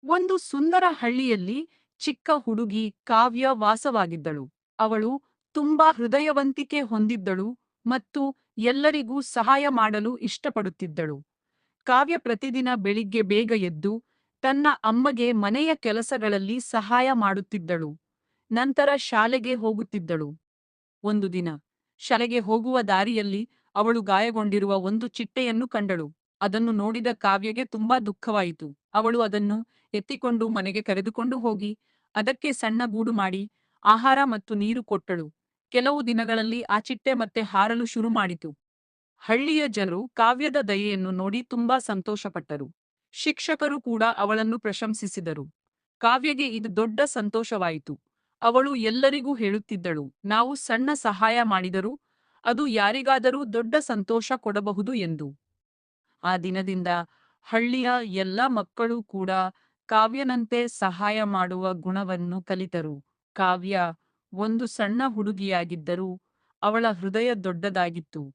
ಒಂದು ಸುಂದರ ಹಳ್ಳಿಯಲ್ಲಿ ಚಿಕ್ಕ ಹುಡುಗಿ ಕಾವ್ಯ ವಾಸವಾಗಿದ್ದಳು. ಅವಳು ತುಂಬಾ ಹೃದಯವಂತಿಕೆ ಹೊಂದಿದ್ದಳು ಮತ್ತು ಎಲ್ಲರಿಗೂ ಸಹಾಯ ಮಾಡಲು ಇಷ್ಟಪಡುತ್ತಿದ್ದಳು. ಕಾವ್ಯ ಪ್ರತಿದಿನ ಬೆಳಿಗ್ಗೆ ಬೇಗ ಎದ್ದು ತನ್ನ ಅಮ್ಮಗೆ ಮನೆಯ ಕೆಲಸಗಳಲ್ಲಿ ಸಹಾಯ ಮಾಡುತ್ತಿದ್ದಳು. ನಂತರ ಶಾಲೆಗೆ ಹೋಗುತ್ತಿದ್ದಳು. ಒಂದು ದಿನ ಶಾಲೆಗೆ ಹೋಗುವ ದಾರಿಯಲ್ಲಿ ಅವಳು ಗಾಯಗೊಂಡಿರುವ ಒಂದು ಚಿಟ್ಟೆಯನ್ನು ಕಂಡಳು. ಅದನ್ನು ನೋಡಿದ ಕಾವ್ಯಗೆ ತುಂಬಾ ದುಃಖವಾಯಿತು. ಅವಳು ಅದನ್ನು ಎತ್ತಿಕೊಂಡು ಮನೆಗೆ ಕರೆದುಕೊಂಡು ಹೋಗಿ ಅದಕ್ಕೆ ಸಣ್ಣ ಗೂಡು ಮಾಡಿ ಆಹಾರ ಮತ್ತು ನೀರು ಕೊಟ್ಟಳು. ಕೆಲವು ದಿನಗಳಲ್ಲಿ ಆ ಚಿಟ್ಟೆ ಮತ್ತೆ ಹಾರಲು ಶುರು ಮಾಡಿತು. ಹಳ್ಳಿಯ ಜನರು ಕಾವ್ಯದ ದಯೆಯನ್ನು ನೋಡಿ ತುಂಬಾ ಸಂತೋಷಪಟ್ಟರು. ಶಿಕ್ಷಕರು ಕೂಡ ಅವಳನ್ನು ಪ್ರಶಂಸಿಸಿದರು. ಕಾವ್ಯಗೆ ಇದು ದೊಡ್ಡ ಸಂತೋಷವಾಯಿತು. ಅವಳು ಎಲ್ಲರಿಗೂ ಹೇಳುತ್ತಿದ್ದಳು, ನಾವು ಸಣ್ಣ ಸಹಾಯ ಮಾಡಿದರೂ ಅದು ಯಾರಿಗಾದರೂ ದೊಡ್ಡ ಸಂತೋಷ ಕೊಡಬಹುದು ಎಂದು. ಆ ದಿನದಿಂದ ಹಳ್ಳಿಯ ಎಲ್ಲ ಮಕ್ಕಳು ಕೂಡ ಕಾವ್ಯನಂತೆ ಸಹಾಯ ಮಾಡುವ ಗುಣವನ್ನು ಕಲಿತರು. ಕಾವ್ಯ ಒಂದು ಸಣ್ಣ ಹುಡುಗಿಯಾಗಿದ್ದರೂ ಅವಳ ಹೃದಯ ದೊಡ್ಡದಾಗಿತ್ತು.